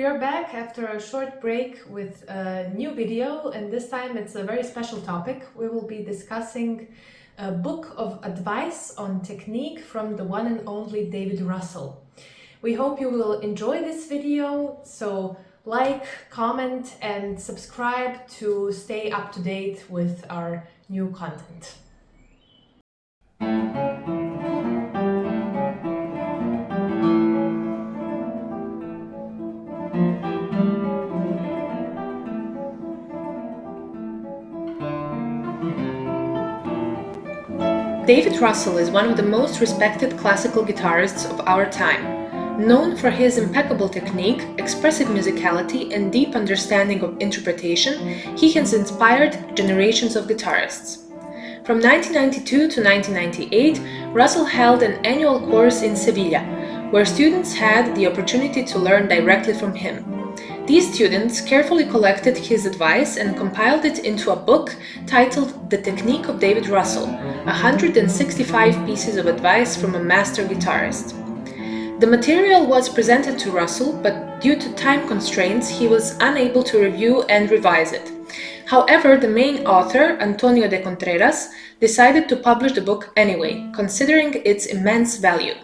We are back after a short break with a new video, and this time it's a very special topic. We will be discussing a book of advice on technique from the one and only David Russell. We hope you will enjoy this video, so like, comment and subscribe to stay up to date with our new content. David Russell is one of the most respected classical guitarists of our time. Known for his impeccable technique, expressive musicality, and deep understanding of interpretation, he has inspired generations of guitarists. From 1992 to 1998, Russell held an annual course in Seville, where students had the opportunity to learn directly from him. These students carefully collected his advice and compiled it into a book titled The Technique of David Russell, 165 pieces of advice from a master guitarist. The material was presented to Russell, but due to time constraints, he was unable to review and revise it. However, the main author, Antonio de Contreras, decided to publish the book anyway, considering its immense value.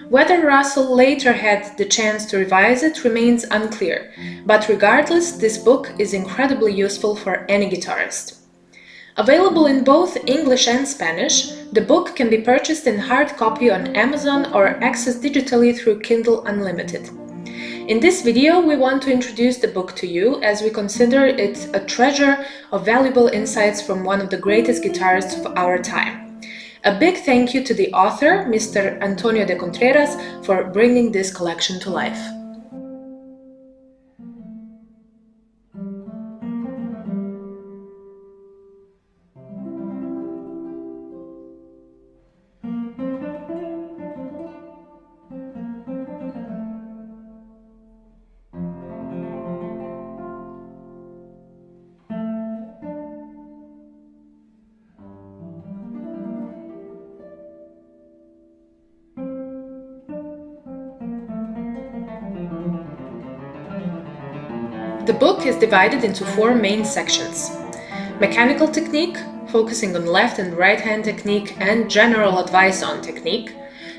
Whether Russell later had the chance to revise it remains unclear, but regardless, this book is incredibly useful for any guitarist. Available in both English and Spanish, the book can be purchased in hard copy on Amazon or accessed digitally through Kindle Unlimited. In this video, we want to introduce the book to you as we consider it a treasure of valuable insights from one of the greatest guitarists of our time. A big thank you to the author, Mr. Antonio de Contreras, for bringing this collection to life. The book is divided into four main sections: mechanical technique, focusing on left and right hand technique and general advice on technique;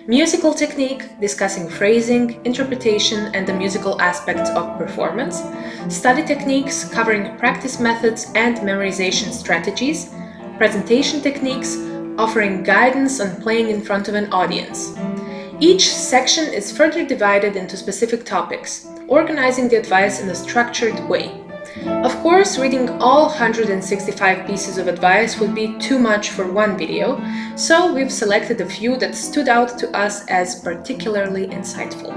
musical technique, discussing phrasing, interpretation, and the musical aspects of performance; study techniques, covering practice methods and memorization strategies; presentation techniques, offering guidance on playing in front of an audience. Each section is further divided into specific topics, organizing the advice in a structured way. Of course, reading all 165 pieces of advice would be too much for one video, so we've selected a few that stood out to us as particularly insightful.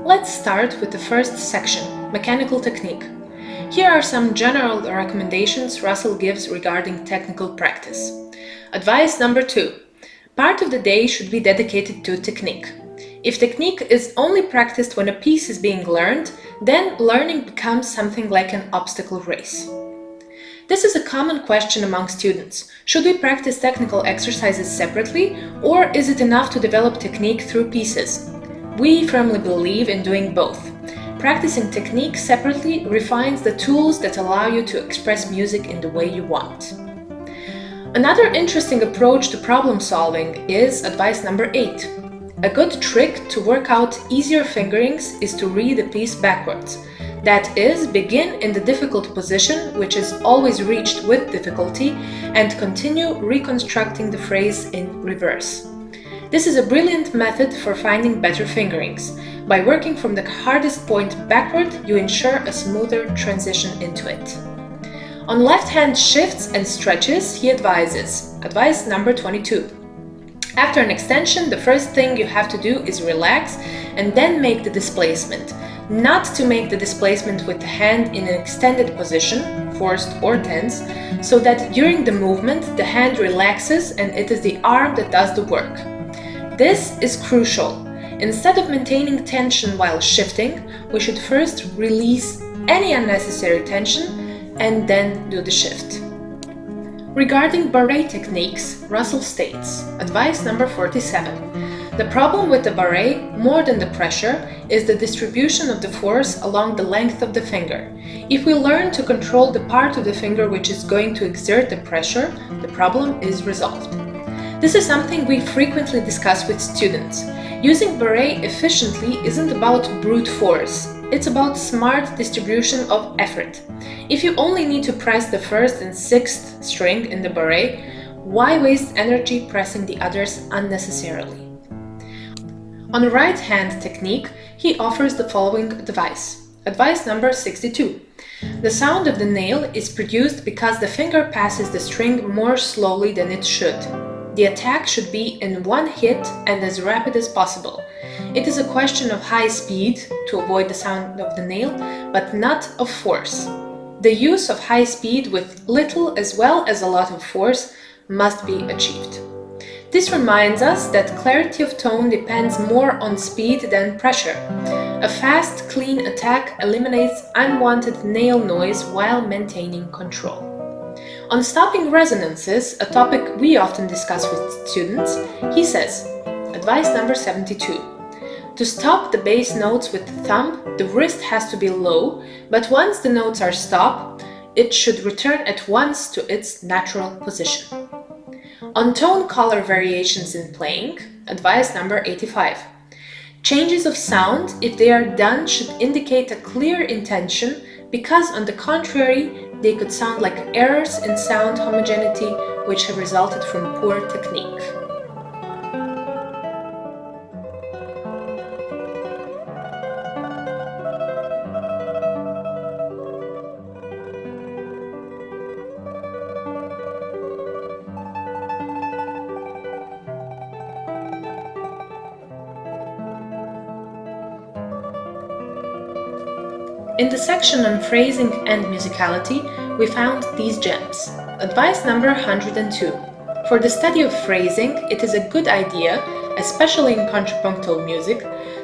Let's start with the first section, mechanical technique. Here are some general recommendations Russell gives regarding technical practice. Advice number 2. Part of the day should be dedicated to technique. If technique is only practiced when a piece is being learned, then learning becomes something like an obstacle race. This is a common question among students. Should we practice technical exercises separately, or is it enough to develop technique through pieces? We firmly believe in doing both. Practicing technique separately refines the tools that allow you to express music in the way you want. Another interesting approach to problem solving is advice number 8. A good trick to work out easier fingerings is to read a piece backwards. That is, begin in the difficult position, which is always reached with difficulty, and continue reconstructing the phrase in reverse. This is a brilliant method for finding better fingerings. By working from the hardest point backward, you ensure a smoother transition into it. On left-hand shifts and stretches, he advises, advice number 22. After an extension, the first thing you have to do is relax and then make the displacement. Not to make the displacement with the hand in an extended position, forced or tense, so that during the movement the hand relaxes and it is the arm that does the work. This is crucial. Instead of maintaining tension while shifting, we should first release any unnecessary tension and then do the shift. Regarding barré techniques, Russell states, advice number 47, The problem with the barré, more than the pressure, is the distribution of the force along the length of the finger. If we learn to control the part of the finger which is going to exert the pressure, the problem is resolved. This is something we frequently discuss with students. Using barré efficiently isn't about brute force, it's about smart distribution of effort. If you only need to press the first and sixth string in the barré, why waste energy pressing the others unnecessarily? On the right hand technique, he offers the following advice. Advice number 62. The sound of the nail is produced because the finger passes the string more slowly than it should. The attack should be in one hit and as rapid as possible. It is a question of high speed to avoid the sound of the nail, but not of force. The use of high speed with little as well as a lot of force must be achieved. This reminds us that clarity of tone depends more on speed than pressure. A fast, clean attack eliminates unwanted nail noise while maintaining control. On stopping resonances, a topic we often discuss with students, he says, advice number 72. To stop the bass notes with the thumb, the wrist has to be low, but once the notes are stopped, it should return at once to its natural position. On tone color variations in playing, advice number 85. Changes of sound, if they are done, should indicate a clear intention, because on the contrary, they could sound like errors in sound homogeneity which have resulted from poor technique. In the section on phrasing and musicality, we found these gems. Advice number 102. For the study of phrasing, it is a good idea, especially in contrapuntal music,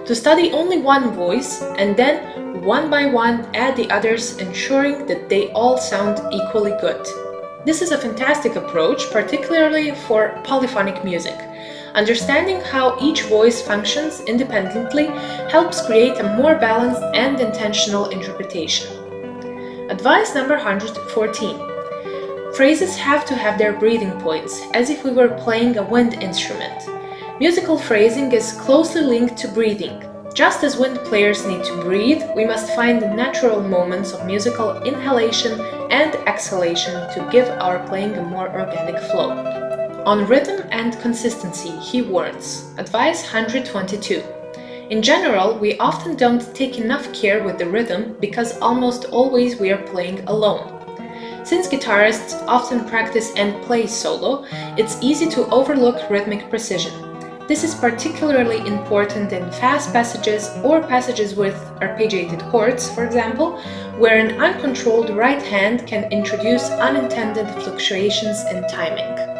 to study only one voice and then, one by one, add the others, ensuring that they all sound equally good. This is a fantastic approach, particularly for polyphonic music. Understanding how each voice functions independently helps create a more balanced and intentional interpretation. Advice number 114. Phrases have to have their breathing points, as if we were playing a wind instrument. Musical phrasing is closely linked to breathing. Just as wind players need to breathe, we must find natural moments of musical inhalation and exhalation to give our playing a more organic flow. On rhythm and consistency, he warns. Advice 122. In general, we often don't take enough care with the rhythm because almost always we are playing alone. Since guitarists often practice and play solo, it's easy to overlook rhythmic precision. This is particularly important in fast passages or passages with arpeggiated chords, for example, where an uncontrolled right hand can introduce unintended fluctuations in timing.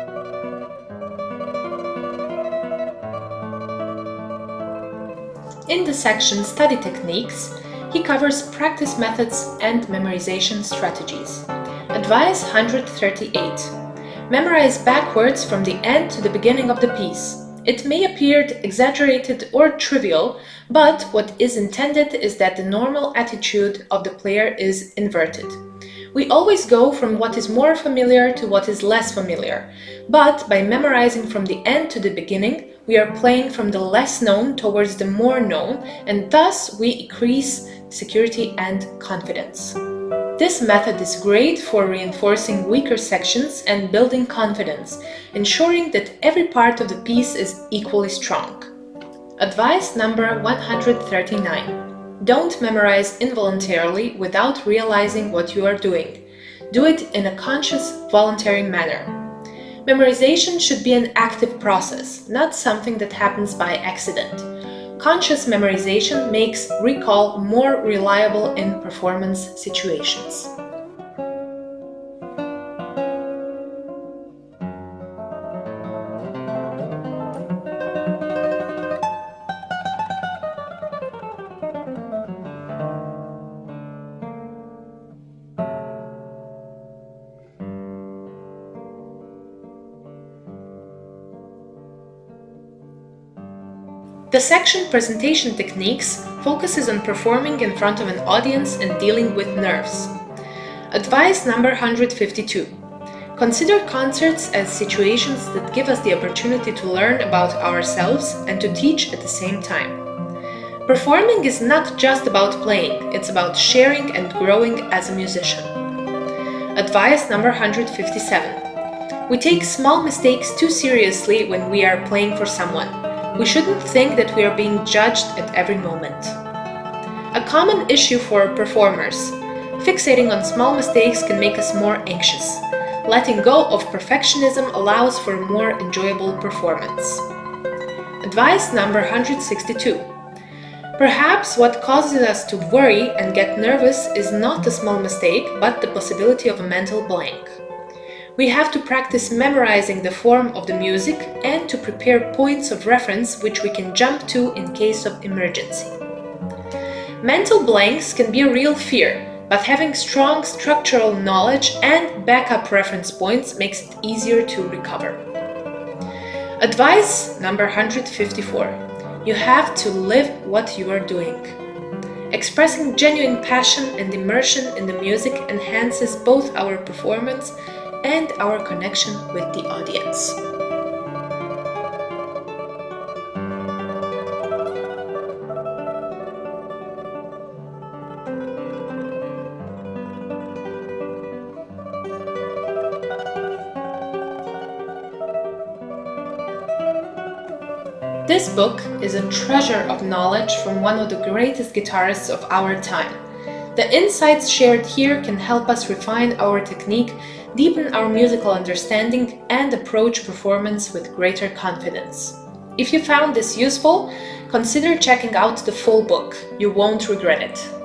In the section Study Techniques, he covers practice methods and memorization strategies. Advice 138. Memorize backwards from the end to the beginning of the piece. It may appear exaggerated or trivial, but what is intended is that the normal attitude of the player is inverted. We always go from what is more familiar to what is less familiar, but by memorizing from the end to the beginning, we are playing from the less known towards the more known, and thus we increase security and confidence. This method is great for reinforcing weaker sections and building confidence, ensuring that every part of the piece is equally strong. Advice number 139. Don't memorize involuntarily without realizing what you are doing. Do it in a conscious, voluntary manner. Memorization should be an active process, not something that happens by accident. Conscious memorization makes recall more reliable in performance situations. The section Presentation Techniques focuses on performing in front of an audience and dealing with nerves. Advice number 152. Consider concerts as situations that give us the opportunity to learn about ourselves and to teach at the same time. Performing is not just about playing, it's about sharing and growing as a musician. Advice number 157. We take small mistakes too seriously when we are playing for someone. We shouldn't think that we are being judged at every moment. A common issue for performers. Fixating on small mistakes can make us more anxious. Letting go of perfectionism allows for a more enjoyable performance. Advice number 162. Perhaps what causes us to worry and get nervous is not a small mistake, but the possibility of a mental blank. We have to practice memorizing the form of the music and to prepare points of reference which we can jump to in case of emergency. Mental blanks can be a real fear, but having strong structural knowledge and backup reference points makes it easier to recover. Advice number 154. You have to live what you are doing. Expressing genuine passion and immersion in the music enhances both our performance and our connection with the audience. This book is a treasure of knowledge from one of the greatest guitarists of our time. The insights shared here can help us refine our technique, deepen our musical understanding, and approach performance with greater confidence. If you found this useful, consider checking out the full book. You won't regret it.